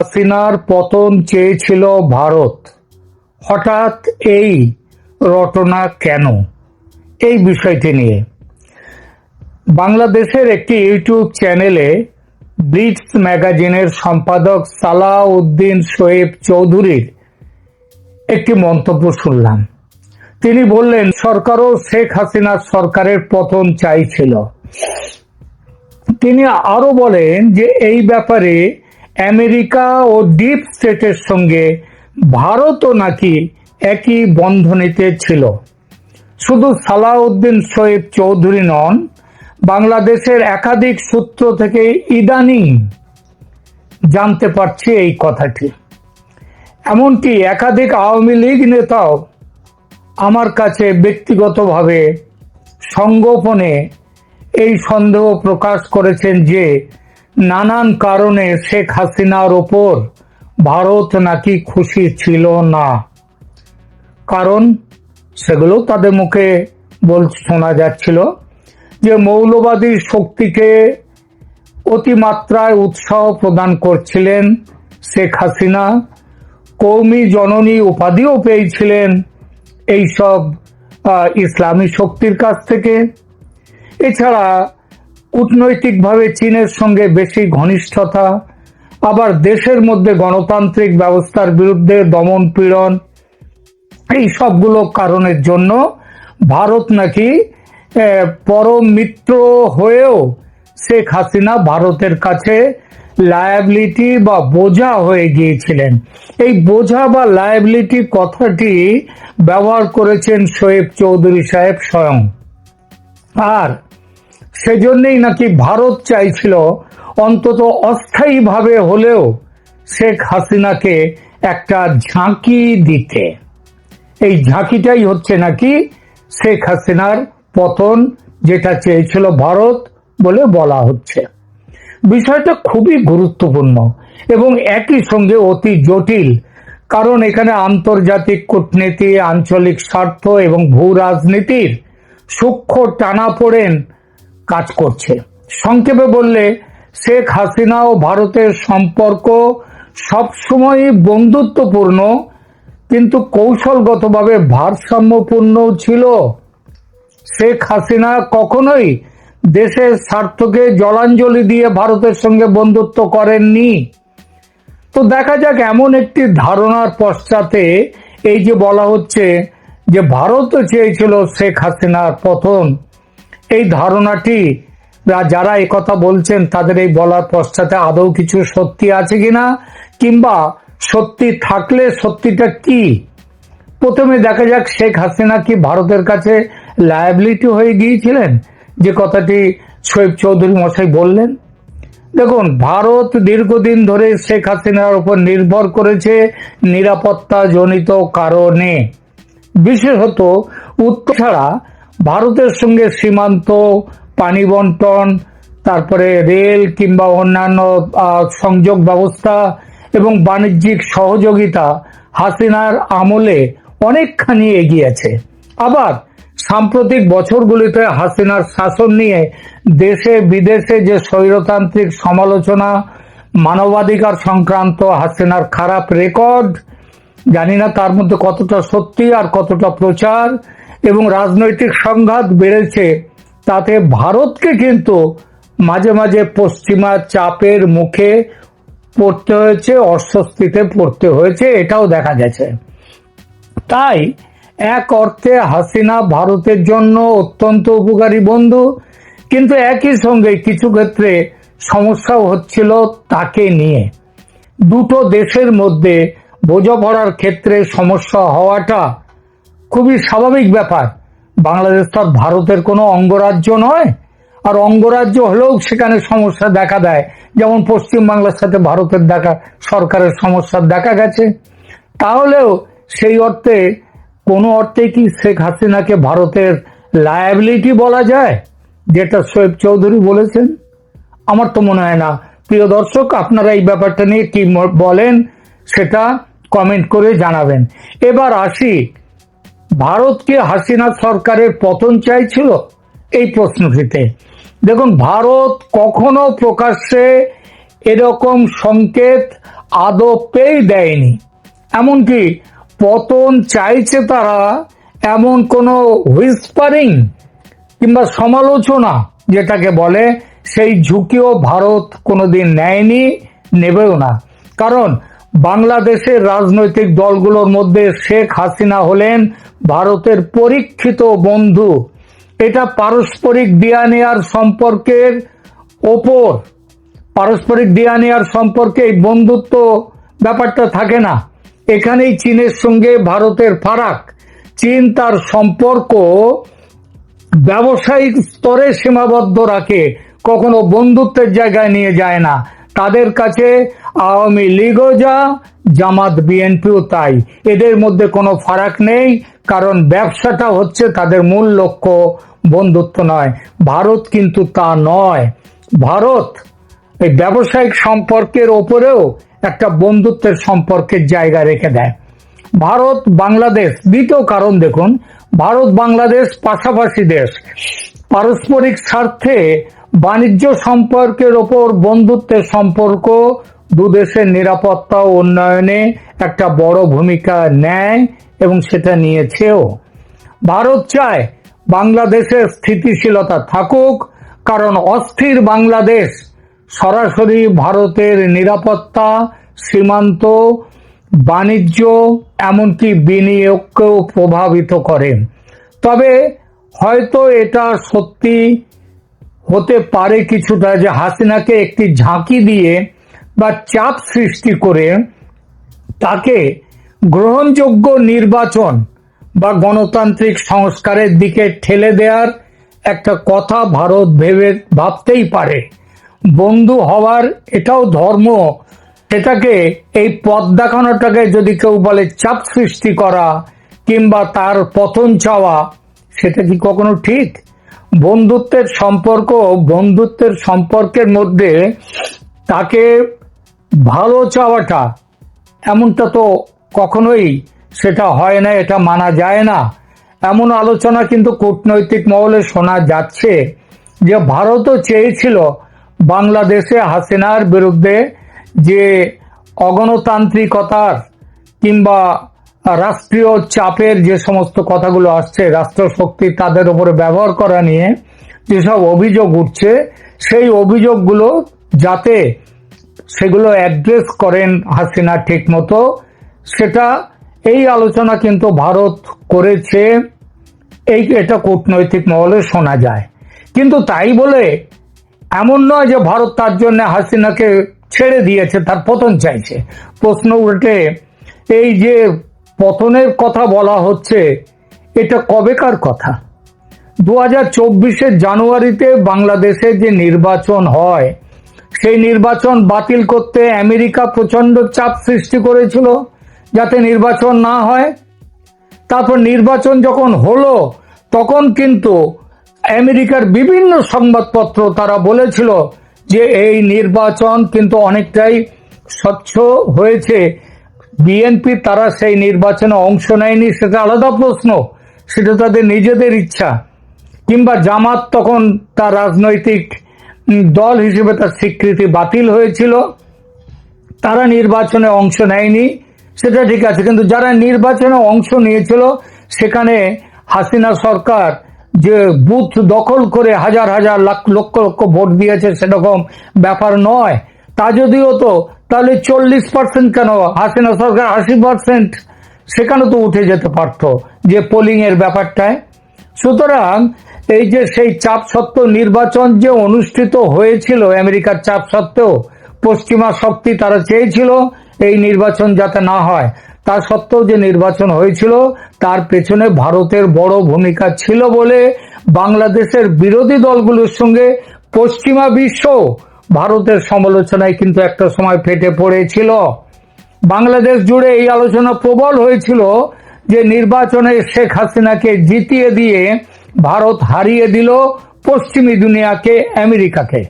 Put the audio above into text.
হাসিনার পতন চেয়েছিল ভারত। হঠাৎ এই রটনা কেন? এই বিষয়টি নিয়ে বাংলাদেশের একটি ইউটিউব চ্যানেলে ব্লিটজ ম্যাগাজিনের সম্পাদক সালাউদ্দিন শোয়েব চৌধুরীর একটি মন্তব্য শুনলাম। তিনি বললেন, সরকারও শেখ হাসিনার সরকারের পতন চাইছিল। তিনি আরো বলেন যে এই ব্যাপারে আমেরিকা ও ডিপ স্টেটের সঙ্গে ভারতও নাকি একই বন্ধনীতে ছিল। শুধু সালাউদ্দিন শোয়েব চৌধুরী নন, বাংলাদেশের একাধিক সূত্র থেকে ইদানিং জানতে পারছি এই কথাটি। এমনকি একাধিক আওয়ামী লীগ নেতাও আমার কাছে ব্যক্তিগতভাবে সংগোপনে এই সন্দেহ প্রকাশ করেছেন যে নানান কারণে শেখ হাসিনার ওপর ভারত নাকি খুশি ছিল না। কারণ সেগুলো তাদের মুখে শোনা যাচ্ছিল যে মৌলবাদী শক্তিকে অতিমাত্রায় উৎসাহ প্রদান করছিলেন শেখ হাসিনা, কৌমি জননী উপাধিও পেয়েছিলেন এইসব ইসলামী শক্তির কাছ থেকে। এছাড়া কূটনৈতিকভাবে চীনের সঙ্গে বেশি ঘনিষ্ঠতা, আবার দেশের মধ্যে গণতান্ত্রিক ব্যবস্থার বিরুদ্ধে দমন পীড়ন, এই সবগুলো কারণের জন্য ভারত নাকি পরম মিত্র হয়েও শেখ হাসিনা ভারতের কাছে লায়াবিলিটি বা বোঝা হয়ে গিয়েছিলেন। এই বোঝা বা লায়াবিলিটি কথাটি ব্যবহার করেছেন শোয়েব চৌধুরী সাহেব স্বয়ং। আর সেজন্যই নাকি ভারত চাইছিল অন্তত অস্থায়ীভাবে হলেও শেখ হাসিনাকে একটা ঝাঁকি দিতে। এই ঝাঁকিটাই হচ্ছে নাকি শেখ হাসিনার পতন, যেটা চেয়েছিল ভারত বলে বলা হচ্ছে। বিষয়টা খুবই গুরুত্বপূর্ণ এবং একই সঙ্গে অতি জটিল, কারণ এখানে আন্তর্জাতিক কূটনীতি, আঞ্চলিক স্বার্থ এবং ভূ রাজনীতির সূক্ষ্ম টানাপোড়েন কাজ করছে। সংক্ষেপে বললে, শেখ হাসিনা ও ভারতের সম্পর্ক সবসময়ই বন্ধুত্বপূর্ণ, কিন্তু কৌশলগতভাবে ভারসাম্যপূর্ণ ছিল। শেখ হাসিনা কখনোই দেশের স্বার্থকে জলাঞ্জলি দিয়ে ভারতের সঙ্গে বন্ধুত্ব করেননি। তো দেখা যাক, এমন একটি ধারণার পশ্চাতে এই যে বলা হচ্ছে যে ভারতও চেয়েছিল শেখ হাসিনার পতন, এই ধারণাটি যারা একথা বলছেন তাদের এই বলার পশ্চাতে আদৌ কিছু সত্যি আছে কিনা, কিংবা সত্যি থাকলে সত্যিটা কি। প্রথমে দেখা যাক, শেখ হাসিনা কি ভারতের কাছে লায়াবিলিটি হয়ে গিয়েছিলেন, যে কথাটি শোয়েব চৌধুরী মশাই বললেন। দেখুন, ভারত দীর্ঘদিন ধরে শেখ হাসিনার উপর নির্ভর করেছে নিরাপত্তা জনিত কারণে। বিশেষত উত্তর ছাড়া ভারতের সঙ্গে সীমান্ত, পানি বন্টন, তারপরে রেল কিংবা অন্যান্য সংযোগ ব্যবস্থা এবং বাণিজ্যিক সহযোগিতা হাসিনার আমলে অনেকখানি এগিয়েছে। আবার সাম্প্রতিক বছরগুলিতে হাসিনার শাসন নিয়ে দেশে বিদেশে যে স্বৈরতান্ত্রিক সমালোচনা, মানবাধিকার সংক্রান্ত হাসিনার খারাপ রেকর্ড, জানি না তার মধ্যে কতটা সত্যি আর কতটা প্রচার, এবং রাজনৈতিক সংঘাত বেড়েছে, তাতে ভারতকে কিন্তু মাঝে মাঝে পশ্চিমা চাপের মুখে পড়তে হয়েছে, অস্বস্তিতে পড়তে হয়েছে, এটাও দেখা গেছে। তাই এক অর্থে হাসিনা ভারতের জন্য অত্যন্ত উপকারী বন্ধু, কিন্তু একই সঙ্গে কিছু ক্ষেত্রে সমস্যাও হচ্ছিল তাকে নিয়ে। দুটো দেশের মধ্যে বোঝাপড়ার ক্ষেত্রে সমস্যা হওয়াটা খুবই স্বাভাবিক ব্যাপার। বাংলাদেশ তো ভারতের কোনো অঙ্গরাজ্য নয়, আর অঙ্গরাজ্য হলেও সেখানে সমস্যা দেখা দেয়, যেমন পশ্চিম বাংলার সাথে ভারতের সরকারের সমস্যা দেখা গেছে। তাহলেও সেই অর্থে কোনো অর্থে কি শেখ হাসিনাকে ভারতের লায়াবিলিটি বলা যায়, যেটা শোয়েব চৌধুরী বলেছেন? আমার তো মনে হয় না। প্রিয় দর্শক, আপনারা এই ব্যাপারটা নিয়ে কি বলেন সেটা কমেন্ট করে জানাবেন। এবার আসি, ভারত কি হাসিনা সরকারের পতন চাইছিল এই প্রশ্নটিতে? দেখুন, ভারত কখনো প্রকাশ্যে এরকম সংকেত আদপেই দেয়নি। এমনকি পতন চাইছে তারা, এমন কোনো হুইসপারিং কিংবা সমালোচনা যেটাকে বলে, সেই ঝুঁকিও ভারত কোনোদিন নেয়নি, নেবেও না। কারণ বাংলাদেশের রাজনৈতিক দলগুলোর মধ্যে শেখ হাসিনা হলেন ভারতের পরীক্ষিত বন্ধু। এটা পারস্পরিক দেয়া নেয়ার সম্পর্কের ওপর, পারস্পরিক দেয়া নেয়ার সম্পর্কে এই বন্ধুত্ব ব্যাপারটা থাকে না। এখানেই চীনের সঙ্গে ভারতের ফারাক। চীন তার সম্পর্ক ব্যবসায়িক স্তরে সীমাবদ্ধ রাখে, কখনো বন্ধুত্বের জায়গায় নিয়ে যায় না। তাদের কাছে আওয়ামী লীগও যা, জামাত বিএনপিও তাই। এদের মধ্যে কোনো ফারাক নেই, কারণ ব্যবসাটা হচ্ছে তাদের মূল লক্ষ্য, বন্ধুত্ব নয়। ভারত কিন্তু তা নয়। ভারত এই ব্যবসায়িক সম্পর্কের ওপরেও একটা বন্ধুত্বের সম্পর্কের জায়গা রেখে দেয়। ভারত বাংলাদেশ দ্বিতীয় কারণ দেখুন, ভারত বাংলাদেশ পাশাপাশি দেশ, পারস্পরিক স্বার্থে বাণিজ্য সম্পর্কের ওপর বন্ধুত্বের সম্পর্ক দুদেশের নিরাপত্তা ও উন্নয়নে একটা বড় ভূমিকা নেয় এবং সেটা নিয়েছেও। ভারত চায় বাংলাদেশের স্থিতিশীলতা থাকুক, কারণ অস্থির বাংলাদেশ সরাসরি ভারতের নিরাপত্তা, সীমান্ত, বাণিজ্য, এমনকি বিনিয়োগকেও প্রভাবিত করে। তবে হয়তো এটা সত্যি হতে পারে কিছুটা যে হাসিনাকে একটি ঝাঁকি দিয়ে বা চাপ সৃষ্টি করে তাকে গ্রহণযোগ্য নির্বাচন বা গণতান্ত্রিক সংস্কারের দিকে ঠেলে দেওয়ার একটা কথা ভারত ভাবতেই পারে। বন্ধু হওয়ার এটাও ধর্ম, সেটাকে এই পথ দেখানোটাকে যদি কেউ বলে চাপ সৃষ্টি করা কিংবা তার পতন চাওয়া, সেটা কি কখনো ঠিক? বন্ধুত্বের সম্পর্কের মধ্যে তাকে ভালো চাওয়াটা, এমনটা তো কখনোই সেটা হয় না, এটা মানা যায় না। এমন আলোচনা কিন্তু কূটনৈতিক মহলে শোনা যাচ্ছে যে ভারতও চেয়েছিল বাংলাদেশে হাসিনার বিরুদ্ধে যে অগণতান্ত্রিকতার কিংবা রাষ্ট্রীয় চাপের যে সমস্ত কথাগুলো আসছে, রাষ্ট্রশক্তি তাদের উপরে ব্যবহার করা নিয়ে যেসব অভিযোগ উঠছে, সেই অভিযোগগুলো যাতে সেগুলো অ্যাড্রেস করেন হাসিনা ঠিক মতো, সেটা এই আলোচনা কিন্তু ভারত করেছে, এটা কূটনৈতিক মহলে শোনা যায়। কিন্তু তাই বলে এমন নয় যে ভারত তার জন্য হাসিনাকে ছেড়ে দিয়েছে, তার পতন চাইছে। প্রশ্ন উল্টে এই যে পতনের কথা বলা হচ্ছে, এটা কবেকার কথা? 2024 জানুয়ারিতে বাংলাদেশে যে নির্বাচন হয়, সেই নির্বাচন বাতিল করতে আমেরিকা প্রচন্ড চাপ সৃষ্টি করেছিল যাতে নির্বাচন না হয়। তারপর নির্বাচন যখন হলো, তখন কিন্তু আমেরিকার বিভিন্ন সংবাদপত্র তারা বলেছিল যে এই নির্বাচন কিন্তু অনেকটাই স্বচ্ছ হয়েছে। বিএনপি তারা সেই নির্বাচনে অংশ নেয়নি, সেটা আলাদা প্রশ্ন, সেটা তাদের নিজেদের ইচ্ছা। কিংবা জামাত তখন তার রাজনৈতিক দল হিসেবে তার স্বীকৃতি বাতিল হয়েছিল, তারা নির্বাচনে অংশ নেয়নি, সেটা ঠিক আছে। কিন্তু যারা নির্বাচনে অংশ নিয়েছিল, সেখানে হাসিনা সরকার যে বুথ দখল করে হাজার হাজার লক্ষ লক্ষ ভোট দিয়েছে সেরকম ব্যাপার নয়। তা যদি হতো তাহলে 40% কেন, হাসিনা সরকার 80% সেখানে তো উঠে যেতে পারতো যে পোলিং এর ব্যাপারটায়। সুতরাং এই যে সেই চাপ সত্ত্বেও নির্বাচন যে অনুষ্ঠিত হয়েছিল, আমেরিকার চাপ সত্ত্বেও পশ্চিমা শক্তি তারা চেয়েছিল এই নির্বাচন যাতে না হয়, তা সত্ত্বেও যে নির্বাচন হয়েছিল তার পেছনে ভারতের বড় ভূমিকা ছিল বলে বাংলাদেশের বিরোধী দলগুলোর সঙ্গে পশ্চিমা বিশ্ব ভারতের সমালোচনায় কিন্তু একটা সময় ফেটে পড়েছিল। বাংলাদেশ জুড়ে এই আলোচনা প্রবল হয়েছিল যে নির্বাচনে শেখ হাসিনাকে জিতিয়ে দিয়ে ভারত হারিয়ে দিল পশ্চিমী দুনিয়াকে, আমেরিকাকে।